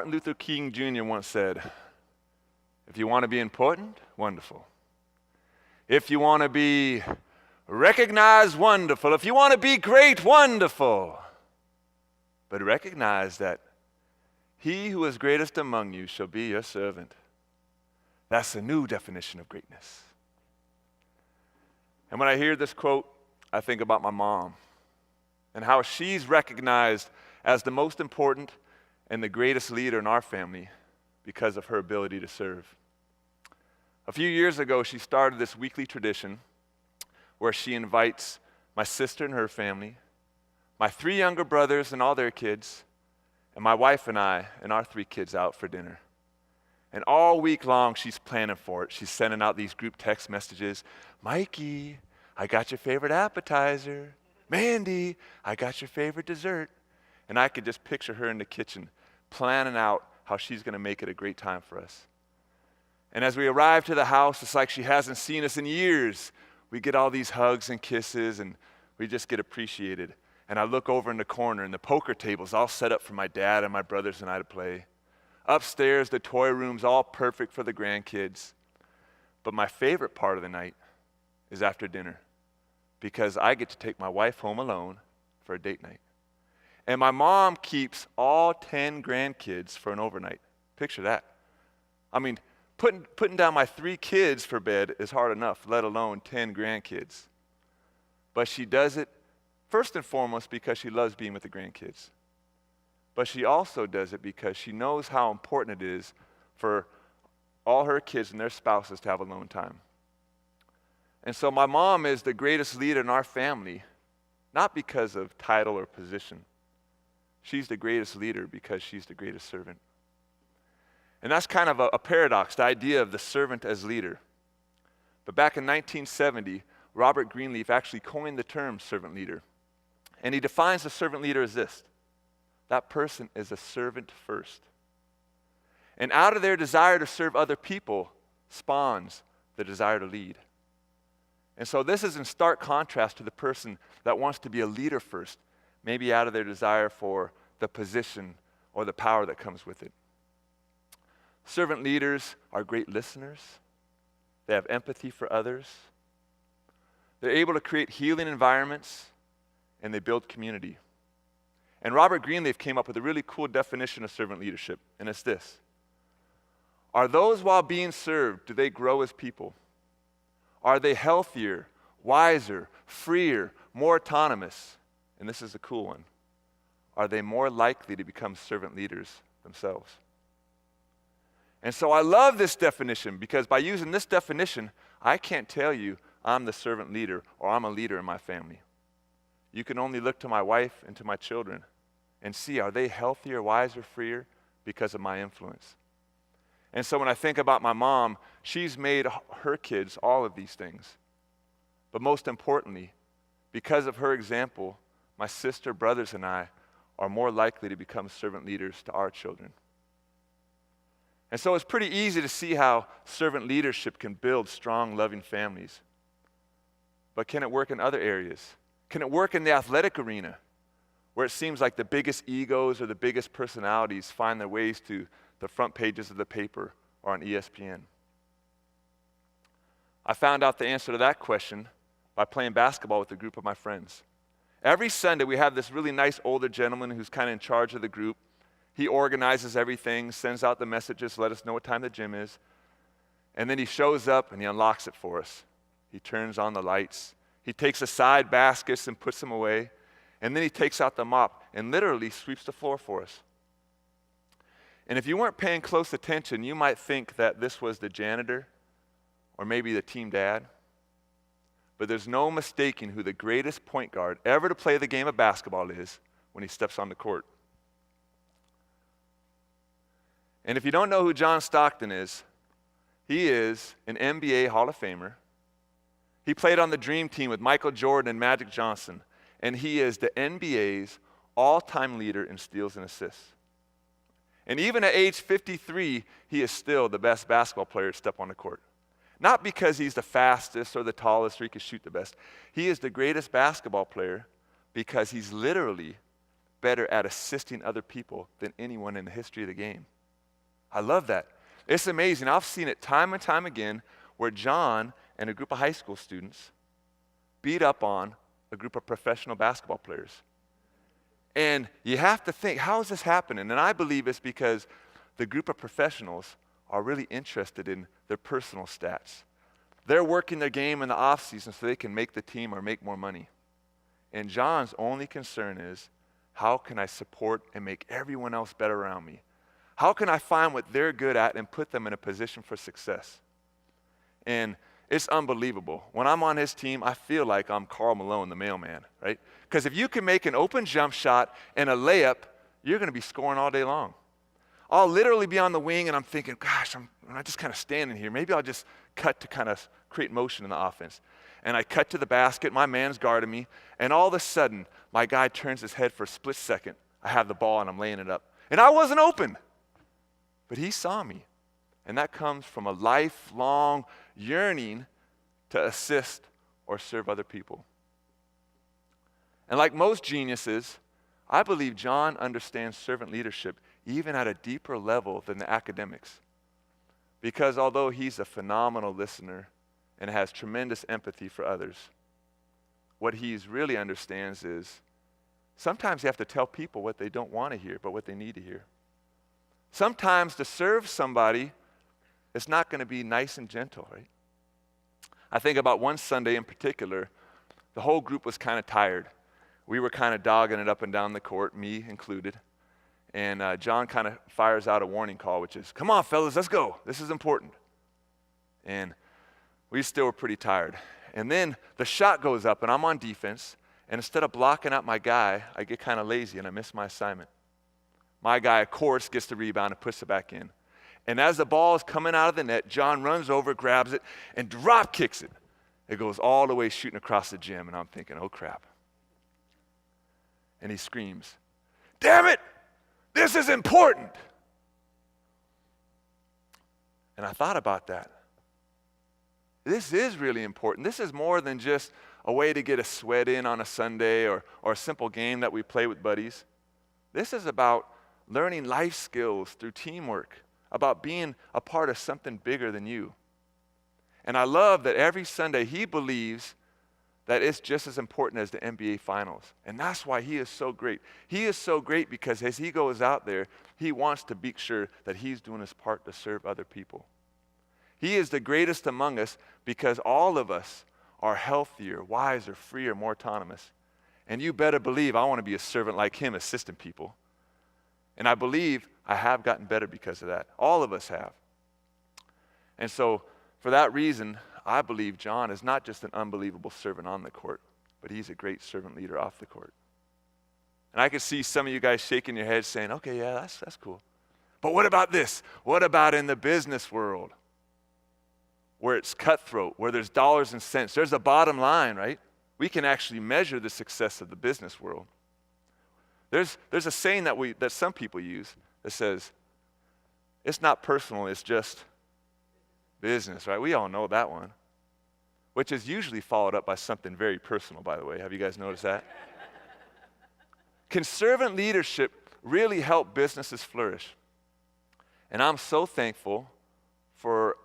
Martin Luther King Jr. once said, if you want to be important, wonderful. If you want to be recognized, wonderful. If you want to be great, wonderful. But recognize that he who is greatest among you shall be your servant. That's a new definition of greatness. And when I hear this quote, I think about my mom and how she's recognized as the most important and the greatest leader in our family because of her ability to serve. A few years ago, she started this weekly tradition where she invites my sister and her family, my 3 younger brothers and all their kids, and my wife and I and our 3 kids out for dinner. And all week long, she's planning for it. She's sending out these group text messages. Mikey, I got your favorite appetizer. Mandy, I got your favorite dessert. And I could just picture her in the kitchen planning out how she's going to make it a great time for us. And as we arrive to the house, it's like she hasn't seen us in years. We get all these hugs and kisses, and we just get appreciated. And I look over in the corner, and the poker table's all set up for my dad and my brothers and I to play. Upstairs, the toy room's all perfect for the grandkids. But my favorite part of the night is after dinner, because I get to take my wife home alone for a date night. And my mom keeps all 10 grandkids for an overnight. Picture that. I mean, putting down my 3 kids for bed is hard enough, let alone 10 grandkids. But she does it first and foremost because she loves being with the grandkids. But she also does it because she knows how important it is for all her kids and their spouses to have alone time. And so my mom is the greatest leader in our family, not because of title or position. She's the greatest leader because she's the greatest servant. And that's kind of a paradox, the idea of the servant as leader. But back in 1970, Robert Greenleaf actually coined the term servant leader. And he defines the servant leader as this: that person is a servant first. And out of their desire to serve other people spawns the desire to lead. And so this is in stark contrast to the person that wants to be a leader first, maybe out of their desire for the position or the power that comes with it. Servant leaders are great listeners. They have empathy for others. They're able to create healing environments, and they build community. And Robert Greenleaf came up with a really cool definition of servant leadership, and it's this: are those while being served, do they grow as people? Are they healthier, wiser, freer, more autonomous? And this is the cool one: are they more likely to become servant leaders themselves? And so I love this definition, because by using this definition, I can't tell you I'm the servant leader or I'm a leader in my family. You can only look to my wife and to my children and see, are they healthier, wiser, freer because of my influence? And so when I think about my mom, she's made her kids all of these things. But most importantly, because of her example, my sister, brothers, and I are more likely to become servant leaders to our children. And so it's pretty easy to see how servant leadership can build strong, loving families. But can it work in other areas? Can it work in the athletic arena, where it seems like the biggest egos or the biggest personalities find their ways to the front pages of the paper or on ESPN? I found out the answer to that question by playing basketball with a group of my friends. Every Sunday we have this really nice older gentleman who's kind of in charge of the group. He organizes everything, sends out the messages, let us know what time the gym is. And then he shows up and he unlocks it for us. He turns on the lights. He takes aside baskets and puts them away. And then he takes out the mop and literally sweeps the floor for us. And if you weren't paying close attention, you might think that this was the janitor or maybe the team dad. But there's no mistaking who the greatest point guard ever to play the game of basketball is when he steps on the court. And if you don't know who John Stockton is, he is an NBA Hall of Famer. He played on the Dream Team with Michael Jordan and Magic Johnson, and he is the NBA's all-time leader in steals and assists. And even at age 53, he is still the best basketball player to step on the court. Not because he's the fastest or the tallest or he can shoot the best. He is the greatest basketball player because he's literally better at assisting other people than anyone in the history of the game. I love that. It's amazing. I've seen it time and time again where John and a group of high school students beat up on a group of professional basketball players. And you have to think, how is this happening? And I believe it's because the group of professionals are really interested in their personal stats. They're working their game in the off season so they can make the team or make more money. And John's only concern is, how can I support and make everyone else better around me? How can I find what they're good at and put them in a position for success? And it's unbelievable. When I'm on his team, I feel like I'm Karl Malone, the mailman, right? Because if you can make an open jump shot and a layup, you're going to be scoring all day long. I'll literally be on the wing and I'm thinking, gosh, I'm just kind of standing here. Maybe I'll just cut to kind of create motion in the offense. And I cut to the basket, my man's guarding me, and all of a sudden, my guy turns his head for a split second. I have the ball and I'm laying it up. And I wasn't open, but he saw me. And that comes from a lifelong yearning to assist or serve other people. And like most geniuses, I believe John understands servant leadership even at a deeper level than the academics. Because although he's a phenomenal listener and has tremendous empathy for others, what he really understands is sometimes you have to tell people what they don't want to hear, but what they need to hear. Sometimes to serve somebody, it's not going to be nice and gentle, right? I think about one Sunday in particular, the whole group was kind of tired. We were kind of dogging it up and down the court, me included. And John kind of fires out a warning call, which is, come on, fellas, let's go. This is important. And we still were pretty tired. And then the shot goes up, and I'm on defense. And instead of blocking out my guy, I get kind of lazy, and I miss my assignment. My guy, of course, gets the rebound and puts it back in. And as the ball is coming out of the net, John runs over, grabs it, and drop kicks it. It goes all the way shooting across the gym, and I'm thinking, oh, crap. And he screams, damn it! This is important. And I thought about that. This is really important. This is more than just a way to get a sweat in on a Sunday or a simple game that we play with buddies. This is about learning life skills through teamwork, about being a part of something bigger than you. And I love that every Sunday he believes that it's just as important as the NBA Finals. And that's why he is so great. He is so great because as he goes out there, he wants to be sure that he's doing his part to serve other people. He is the greatest among us because all of us are healthier, wiser, freer, more autonomous. And you better believe I want to be a servant like him, assisting people. And I believe I have gotten better because of that. All of us have. And so for that reason, I believe John is not just an unbelievable servant on the court, but he's a great servant leader off the court. And I can see some of you guys shaking your heads saying, okay, yeah, that's cool. But what about this? What about in the business world? Where it's cutthroat, where there's dollars and cents. There's a bottom line, right? We can actually measure the success of the business world. There's a saying that some people use that says, it's not personal, it's just business, right? We all know that one, which is usually followed up by something very personal, by the way. Have you guys noticed that? Can servant leadership really help businesses flourish? And I'm so thankful for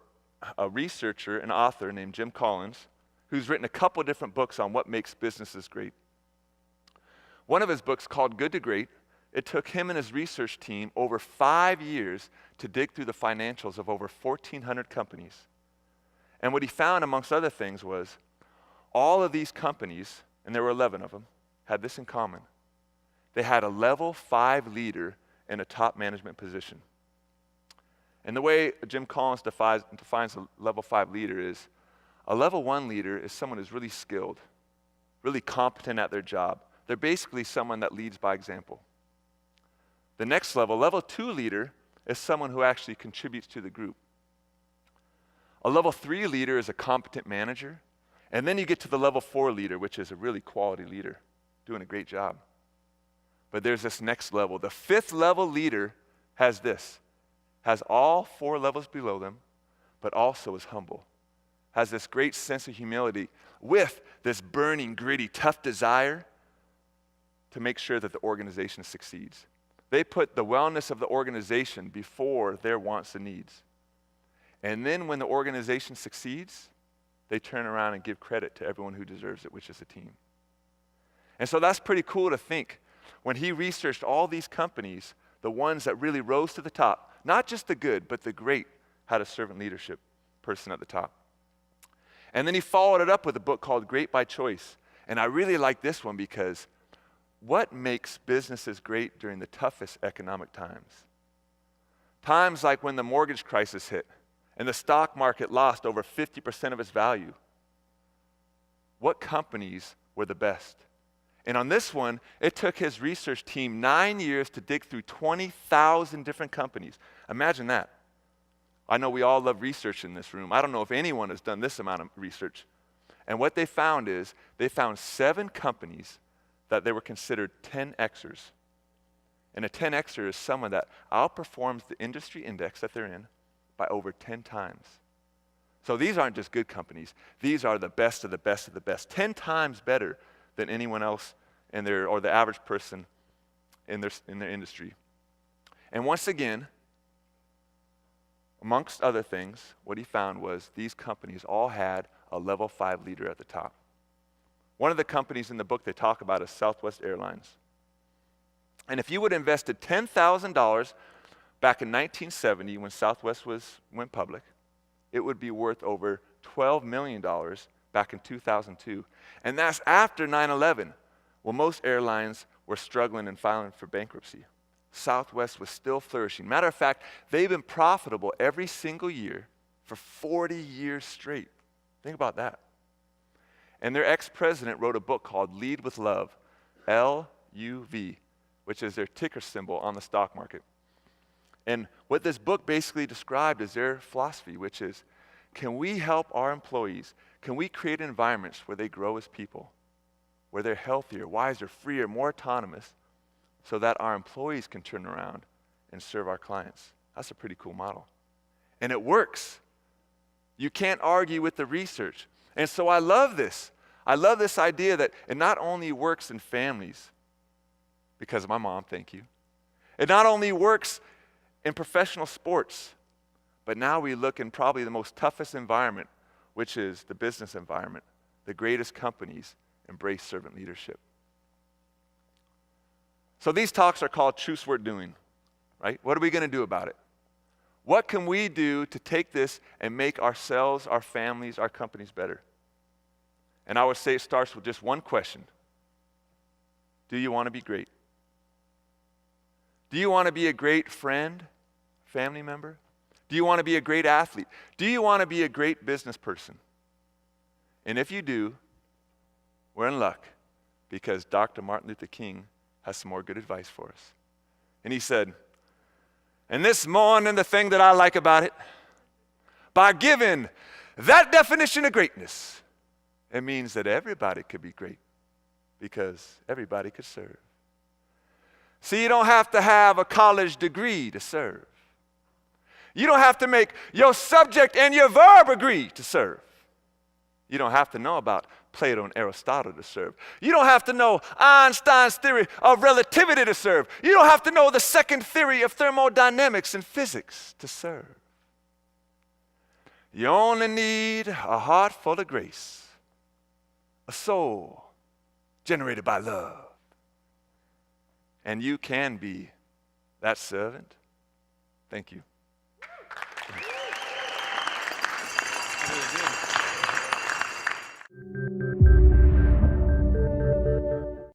a researcher and author named Jim Collins, who's written a couple different books on what makes businesses great. One of his books, called Good to Great, it took him and his research team over 5 years to dig through the financials of over 1,400 companies. And what he found, amongst other things, was all of these companies, and there were 11 of them, had this in common. They had a level 5 leader in a top management position. And the way Jim Collins defines a level 5 leader is, a level 1 leader is someone who's really skilled, really competent at their job. They're basically someone that leads by example. The next level 2 leader, is someone who actually contributes to the group. A level 3 leader is a competent manager. And then you get to the level 4 leader, which is a really quality leader, doing a great job. But there's this next level. The 5th level leader has all 4 levels below them, but also is humble. Has this great sense of humility with this burning, gritty, tough desire to make sure that the organization succeeds. They put the wellness of the organization before their wants and needs. And then when the organization succeeds, they turn around and give credit to everyone who deserves it, which is the team. And so that's pretty cool to think. When he researched all these companies, the ones that really rose to the top, not just the good, but the great, had a servant leadership person at the top. And then he followed it up with a book called Great by Choice. And I really like this one because what makes businesses great during the toughest economic times? Times like when the mortgage crisis hit and the stock market lost over 50% of its value. What companies were the best? And on this one, it took his research team 9 years to dig through 20,000 different companies. Imagine that. I know we all love research in this room. I don't know if anyone has done this amount of research. And what they found is, they found 7 companies that they were considered 10Xers. And a 10Xer is someone that outperforms the industry index that they're in by over 10 times. So these aren't just good companies. These are the best of the best of the best. 10 times better than anyone else in their, or the average person in their industry. And once again, amongst other things, what he found was these companies all had a level 5 leader at the top. One of the companies in the book they talk about is Southwest Airlines. And if you would have invested $10,000 back in 1970 when Southwest went public, it would be worth over $12 million back in 2002. And that's after 9/11, when most airlines were struggling and filing for bankruptcy. Southwest was still flourishing. Matter of fact, they've been profitable every single year for 40 years straight. Think about that. And their ex-president wrote a book called Lead with Love, LUV, which is their ticker symbol on the stock market. And what this book basically described is their philosophy, which is, can we help our employees? Can we create environments where they grow as people, where they're healthier, wiser, freer, more autonomous, so that our employees can turn around and serve our clients? That's a pretty cool model. And it works. You can't argue with the research. And so I love this. I love this idea that it not only works in families, because of my mom, thank you. It not only works in professional sports, but now we look in probably the most toughest environment, which is the business environment. The greatest companies embrace servant leadership. So these talks are called Truths Worth Doing, right? What are we going to do about it? What can we do to take this and make ourselves, our families, our companies better? And I would say it starts with just one question. Do you want to be great? Do you want to be a great friend, family member? Do you want to be a great athlete? Do you want to be a great business person? And if you do, we're in luck, because Dr. Martin Luther King has some more good advice for us. And he said, and this morning, the thing that I like about it, by giving that definition of greatness, it means that everybody could be great, because everybody could serve. See, you don't have to have a college degree to serve. You don't have to make your subject and your verb agree to serve. You don't have to know about Plato and Aristotle to serve. You don't have to know Einstein's theory of relativity to serve. You don't have to know the second theory of thermodynamics and physics to serve. You only need a heart full of grace, a soul generated by love. And you can be that servant. Thank you. Really good.